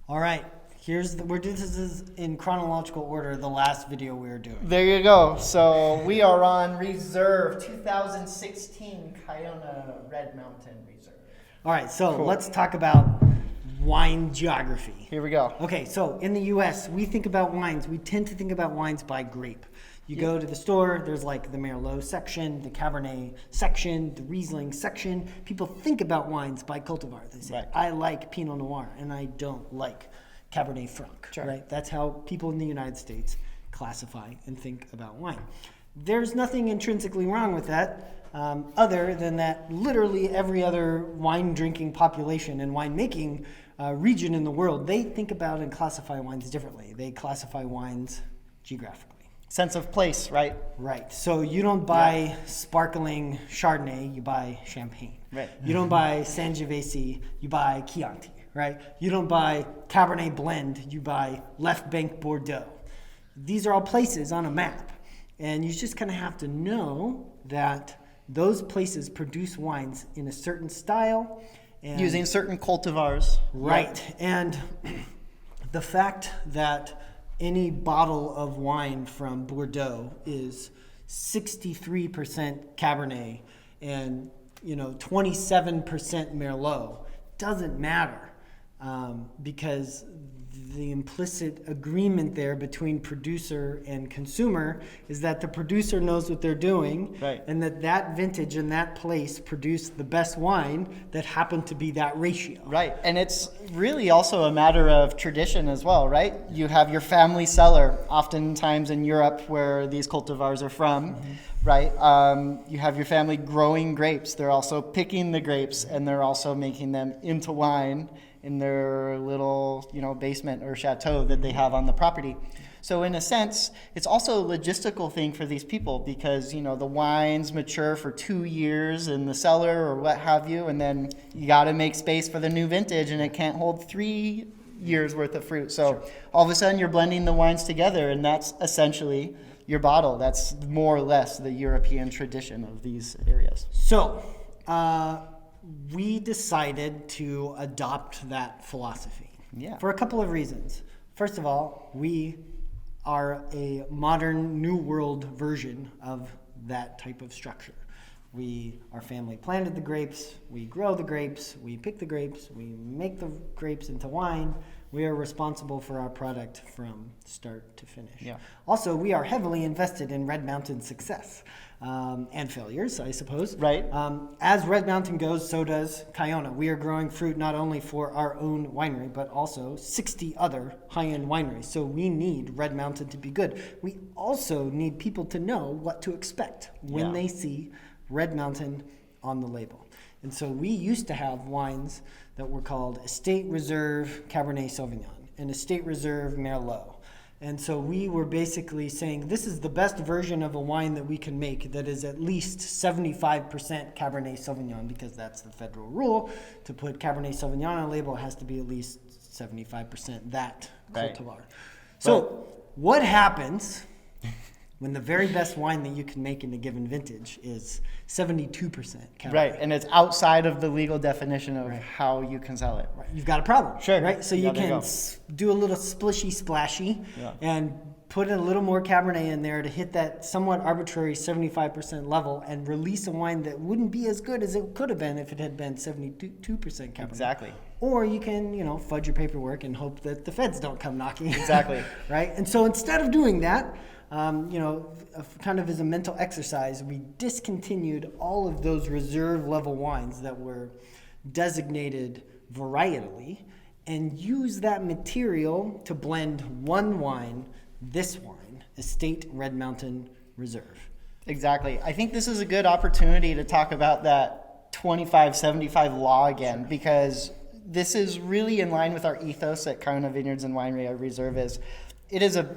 All right. This is in chronological order, the last video we were doing. There you go. So we are on Reserve 2016 Kiona Red Mountain Reserve. All right, so Cool. Let's talk about wine geography. Here we go. Okay, so in the U.S., we think about wines. We tend to think about wines by grape. You go to the store, there's like the Merlot section, the Cabernet section, the Riesling section. People think about wines by cultivar. They say, Right. I like Pinot Noir, and I don't like Cabernet Franc, Sure. right? That's how people in the United States classify and think about wine. There's nothing intrinsically wrong with that, other than that literally every other wine drinking population and winemaking region in the world, they think about and classify wines differently. They classify wines geographically. Sense of place, right? Right. So you don't buy sparkling Chardonnay, you buy Champagne. Right. You don't buy Sangiovese, you buy Chianti, right? You don't buy Cabernet Blend, you buy Left Bank Bordeaux. These are all places on a map. And you just kind of have to know that those places produce wines in a certain style. And Using certain cultivars. right. And the fact that any bottle of wine from Bordeaux is 63% Cabernet and 27% Merlot doesn't matter, because the implicit agreement there between producer and consumer is that the producer knows what they're doing, Right. and that vintage and that place produced the best wine that happened to be that ratio. Right. And it's really also a matter of tradition as well, right? You have your family cellar, oftentimes in Europe where these cultivars are from, right? You have your family growing grapes. They're also picking the grapes and they're also making them into wine in their little, basement or chateau that they have on the property. So in a sense, it's also a logistical thing for these people because, the wines mature for 2 years in the cellar or what have you, and then you got to make space for the new vintage and it can't hold 3 years worth of fruit. So all of a sudden you're blending the wines together and that's essentially your bottle. That's more or less the European tradition of these areas. So, we decided to adopt that philosophy. Yeah. For a couple of reasons. First of all, we are a modern New World version of that type of structure. Our family planted the grapes, we grow the grapes, we pick the grapes, we make the grapes into wine. We are responsible for our product from start to finish. Yeah. Also, we are heavily invested in Red Mountain's success and failures, I suppose. Right. As Red Mountain goes, so does Kiona. We are growing fruit not only for our own winery, but also 60 other high-end wineries. So we need Red Mountain to be good. We also need people to know what to expect when they see Red Mountain on the label. And so we used to have wines that were called Estate Reserve Cabernet Sauvignon and Estate Reserve Merlot. And so we were basically saying this is the best version of a wine that we can make that is at least 75% Cabernet Sauvignon, because that's the federal rule. To put Cabernet Sauvignon on a label, it has to be at least 75% that cultivar. So what happens when the very best wine that you can make in a given vintage is 72% Cabernet? Right, and it's outside of the legal definition of how you can sell it. Right. You've got a problem. Sure. Right? So you Yeah, there you can go. do a little splishy splashy and put a little more Cabernet in there to hit that somewhat arbitrary 75% level and release a wine that wouldn't be as good as it could have been if it had been 72% Cabernet. Exactly. Or you can, fudge your paperwork and hope that the feds don't come knocking. Exactly. Right? And so instead of doing that, kind of as a mental exercise, we discontinued all of those reserve level wines that were designated varietally and use that material to blend one wine, this wine, Estate Red Mountain Reserve. Exactly. I think this is a good opportunity to talk about that 25-75 law again, because this is really in line with our ethos at Kiona Vineyards and Winery. Our reserve is. It is a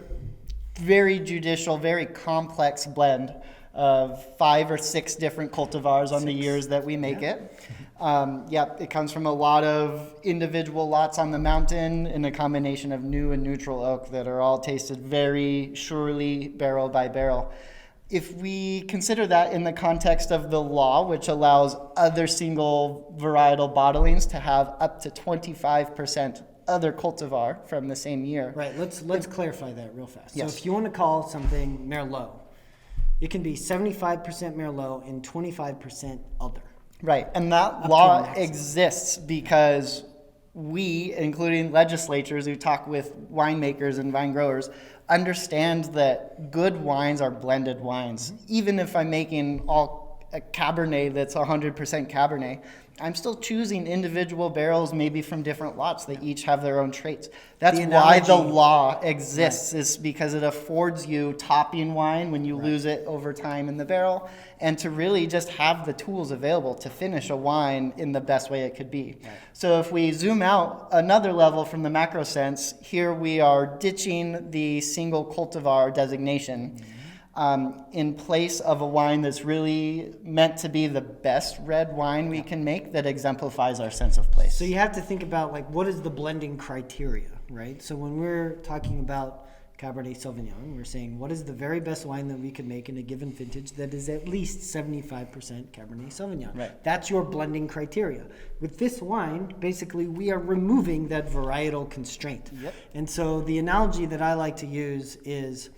very judicial, very complex blend of 5 or 6 different cultivars on the years that we make it. It comes from a lot of individual lots on the mountain in a combination of new and neutral oak that are all tasted very surely barrel by barrel. If we consider that in the context of the law, which allows other single varietal bottlings to have up to 25% other cultivar from the same year. Right. Let's clarify that real fast. Yes. So if you want to call something Merlot, it can be 75% Merlot and 25% other. Right, and that law exists because we, including legislatures who talk with winemakers and vine growers, understand that good wines are blended wines. Even if I'm making a Cabernet that's 100% Cabernet, I'm still choosing individual barrels, maybe from different lots. They each have their own traits. That's why the law exists, is because it affords you topping wine when you lose it over time in the barrel, and to really just have the tools available to finish a wine in the best way it could be. Right. So if we zoom out another level from the macro sense, here we are ditching the single cultivar designation. Mm-hmm. In place of a wine that's really meant to be the best red wine we can make that exemplifies our sense of place. So you have to think about, like, what is the blending criteria, right? So when we're talking about Cabernet Sauvignon, we're saying what is the very best wine that we could make in a given vintage that is at least 75% Cabernet Sauvignon. Right. That's your blending criteria. With this wine, basically, we are removing that varietal constraint. Yep. And so the analogy that I like to use is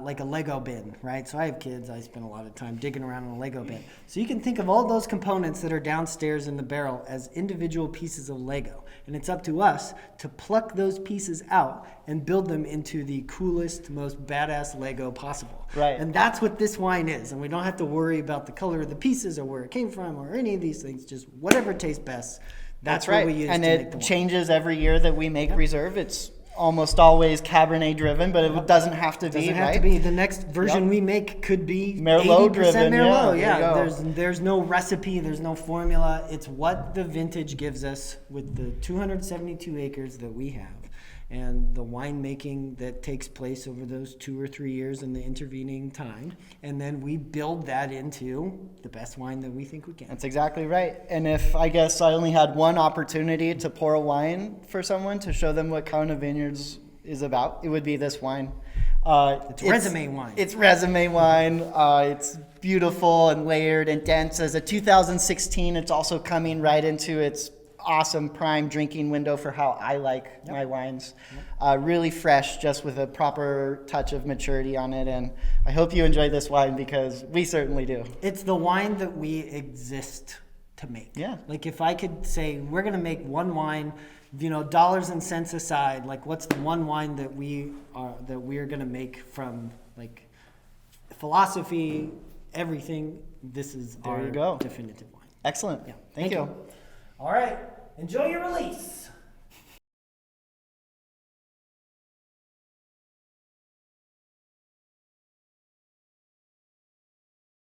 like a Lego bin, right? So I have kids. I spend a lot of time digging around in a Lego bin. So you can think of all those components that are downstairs in the barrel as individual pieces of Lego. And it's up to us to pluck those pieces out and build them into the coolest, most badass Lego possible. Right. And that's what this wine is. And we don't have to worry about the color of the pieces or where it came from or any of these things. Just whatever tastes best. That's right. What we use and to make the wine. And it changes every year that we make Reserve. It's almost always Cabernet driven, but it doesn't have to be. Doesn't have to be. The next version we make could be Merlot driven. Merlot. Yeah. There's no recipe. There's no formula. It's what the vintage gives us with the 272 acres that we have, and the winemaking that takes place over those 2 or 3 years in the intervening time, and then we build that into the best wine that we think we can. That's exactly right. And if I guess I only had one opportunity to pour a wine for someone to show them what Kiona Vineyards is about, it would be this wine. It's resume wine. It's resume wine. It's beautiful and layered and dense. As a 2016, it's also coming right into its awesome prime drinking window for how I like my wines. Really fresh, just with a proper touch of maturity on it. And I hope you enjoy this wine, because we certainly do. It's the wine that we exist to make. Yeah. Like, if I could say we're going to make one wine, dollars and cents aside, like, what's the one wine that we're going to make from, like, philosophy, everything, this is our definitive wine. Excellent. Yeah. Thank you. All right. Enjoy your release.